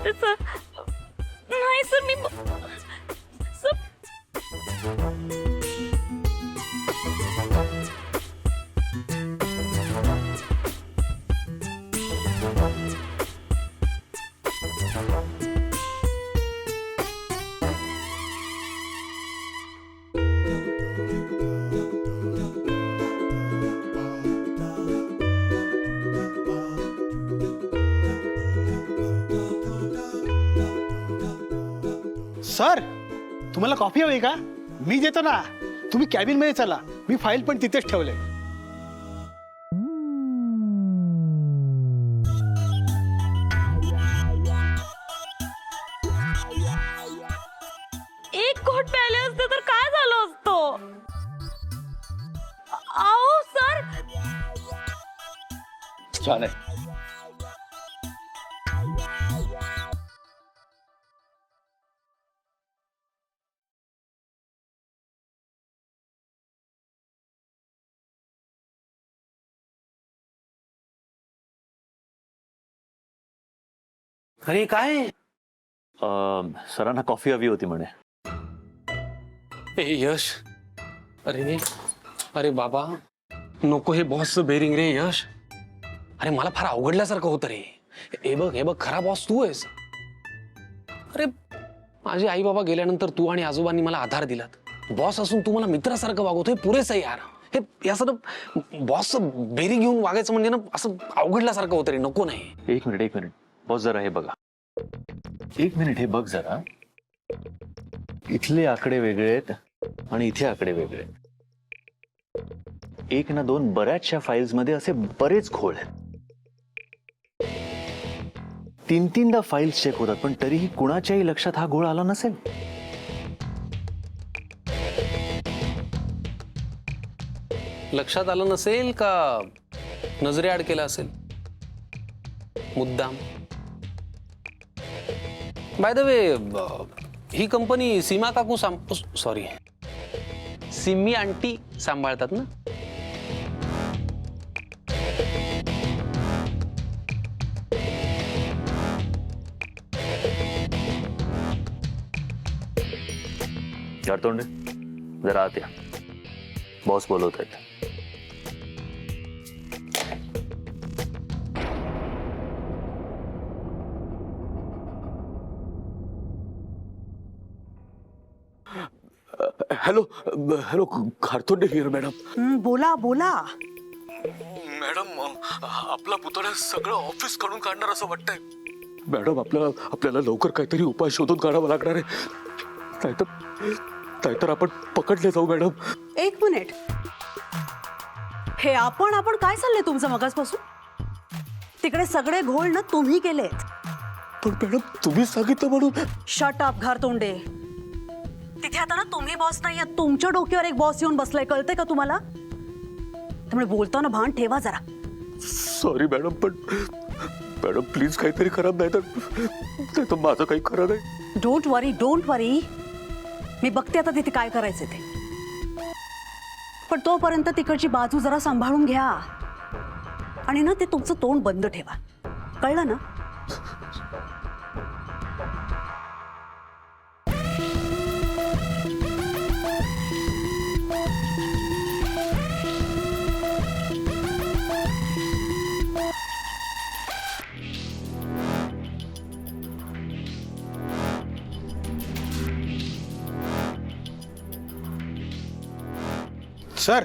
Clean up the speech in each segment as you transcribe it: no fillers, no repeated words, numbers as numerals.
Sir नाही sir मी sir sir तुम्हाला coffee हवी का? मी देतो ना. तुम्ही कॅबिन मध्ये चला, मी फाईल पण तिथेच ठेवले. एक घोट प्यायले असते तर काय झालं असतं? आओ सर छान आहे. अरे काय सरांना कॉफी हवी होती म्हणे. ए यश, अरे अरे बाबा नको हे बॉसचं बेरिंग रे यश. अरे मला फार अवघडल्यासारखं होतं रे. हे बघ खरा बॉस तू आहेस. अरे माझे आई बाबा गेल्यानंतर तू आणि आजोबांनी मला आधार दिलात. बॉस असून तू मला मित्रासारखं वागवतोय, पुरेसं यार. हे असं बॉसचं बेरी घेऊन वागायचं म्हणजे ना असं अवघडल्यासारखं होतं रे. नको नाही. एक मिनिट बॉस जरा हे बघा. एक मिनिट हे बघ जरा. इथले आकडे वेगळे आहेत आणि इथे आकडे वेगळे आहेत. एक ना दोन बऱ्याचशा फाईल्स मध्ये असे बरेच घोळ आहेत. तीनदा फाईल्स चेक होतात पण तरीही कुणाच्याही लक्षात हा घोळ आला नसेल. लक्षात आलं नसेल का नजरेआड केला असेल मुद्दाम. बाय द वे ही कंपनी सीमा काकू सॉरी सिमी आंटी सांभाळतात ना. गारतोंडे जरा आत या. बॉस बोलवत आहेत. Hello hello Khartonde here madam. बोला बोला. मॅडम आपला पुतळा सगळं ऑफिस काढून काढणार असं वाटतंय. मॅडम आपल्याला लवकर काहीतरी उपाय शोधून काढावा लागणार आहे. नाहीतर आपण पकडले जाऊ मॅडम. एक मिनिट. हे आपण काय चाललंय तुमचं मगासपासून? तिकडे सगळे घोळ ना तुम्ही केलेत. पण मॅडम तुम्ही सांगितलं म्हणून. Shut up Ghartonde. तिथे आता ना तुम्ही बॉस नाही आहात, तुमच्या डोक्यावर एक बॉस येऊन बसलाय. कळतंय का तुम्हाला? त्यामुळे बोलताना भान ठेवा जरा. सॉरी मॅडम, पण मॅडम प्लीज काहीतरी खराब नाही तर माझं काही खरं नाही. डोंट वरी. मी बघते आता तिथे काय करायचं ते. पण तोपर्यंत तिकडची बाजू जरा सांभाळून घ्या आणि ना ते तुमचं तोंड बंद ठेवा. कळलं ना? सर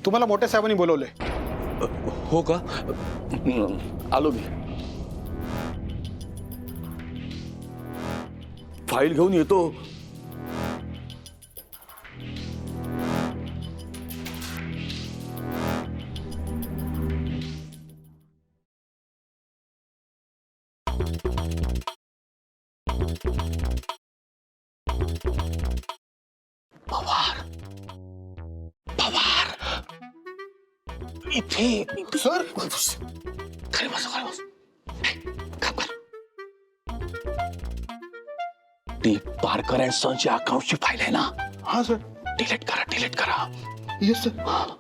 तुम्हाला मोठ्या साहेबांनी बोलवले. हो का? आलो मी. फाईल घेऊन येतो. इथे सर खाली बस. ती पारकर अँड सनची अकाउंटची फाईल आहे ना? हा सर. डिलीट करा. Yes sir.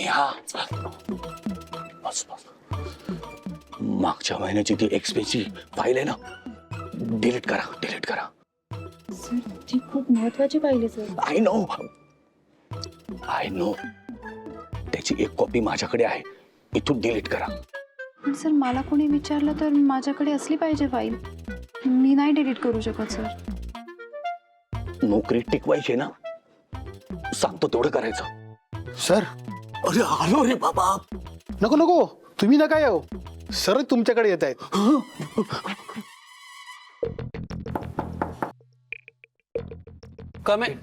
नेहा बस बस मागच्या महिन्याची ती एक्सपेची फाईल आहे ना डिलीट करा सर ती खूप महत्वाची पाहिली सर. आय नो त्याची एक कॉपी माझ्याकडे आहे इथून डिलीट करा. पण सर मला कोणी विचारलं तर माझ्याकडे असली पाहिजे फाईल. मी नाही डिलीट करू शकत सर. नोकरी टिकवायची ना सांगतो तेवढं करायचं. सर अरे आलो रे बाबा. नको नको तुम्ही नका येऊ, सर तुमच्याकडे येत आहेत. कम इन.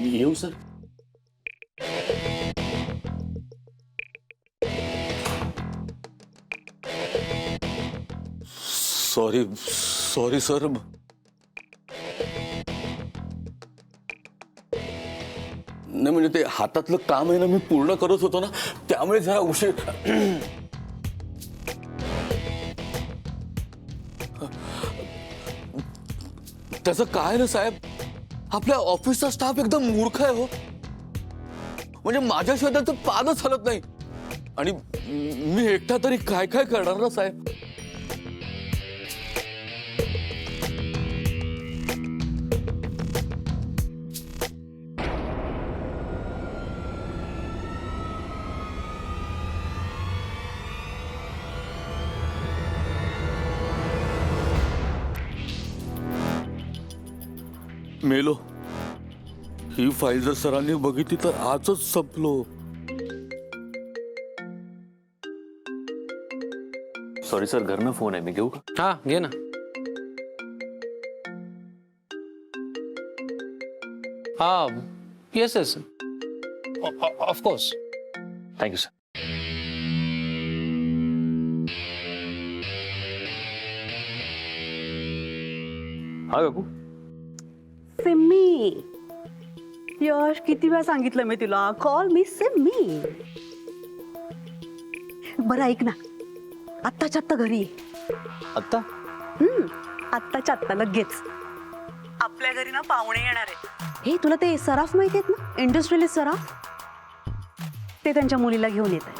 येऊ सर. Sorry sir. नाही म्हणजे ते हातातलं काम आहे ना मी पूर्ण करत होतो ना त्यामुळे जरा उशीर. त्याचं काय ना साहेब आपल्या ऑफिसचा स्टाफ एकदम मूर्ख आहे हो. म्हणजे माझ्याशिवाय त्याचं पादच हलत नाही आणि मी एकटा तरी काय काय करणार ना साहेब. मेलो. ही फाईल जर सरांनी बघितली तर आजच संपलो. सॉरी सर, घर में फोन है, मैं घेऊ का? हाँ घे ना. हाँ yes yes of course. Thank you sir. हा काकू. सिम्मी. यश किती वेळा सांगितलं मी तुला, कॉल मी सिम्मी. बरं ऐक ना, आत्ताच्या आत्ता घरी ये. आत्ता? आत्ताच्या आत्ता लगेच. आपल्या घरी ना पाहुणे येणार आहे. हे तुला ते सराफ माहिती आहेत ना, इंडस्ट्रियलिस्ट सराफ, ते त्यांच्या मुलीला घेऊन येत आहे.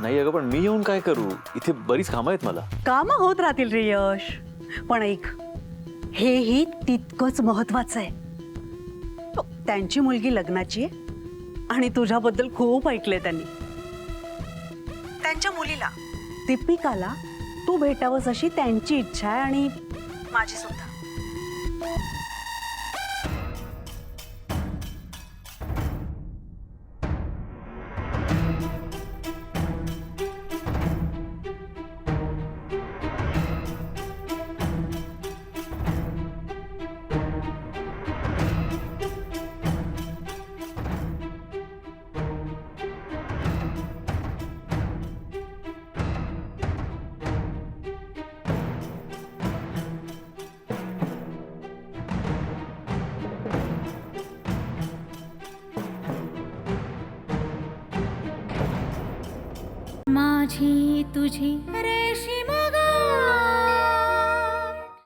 नाही अगं, पण मी येऊन काय करू, इथे बरीच कामं आहेत मला. कामं होत राहतील रे यश, पण ऐक, हेही तितकंच महत्वाचं आहे. त्यांची मुलगी लग्नाची आहे आणि तुझ्याबद्दल खूप ऐकलंय त्यांनी. त्यांच्या मुलीला दीपिकाला तू भेटावंस अशी त्यांची इच्छा आहे आणि माझी सुद्धा. माझी तुझी रेषी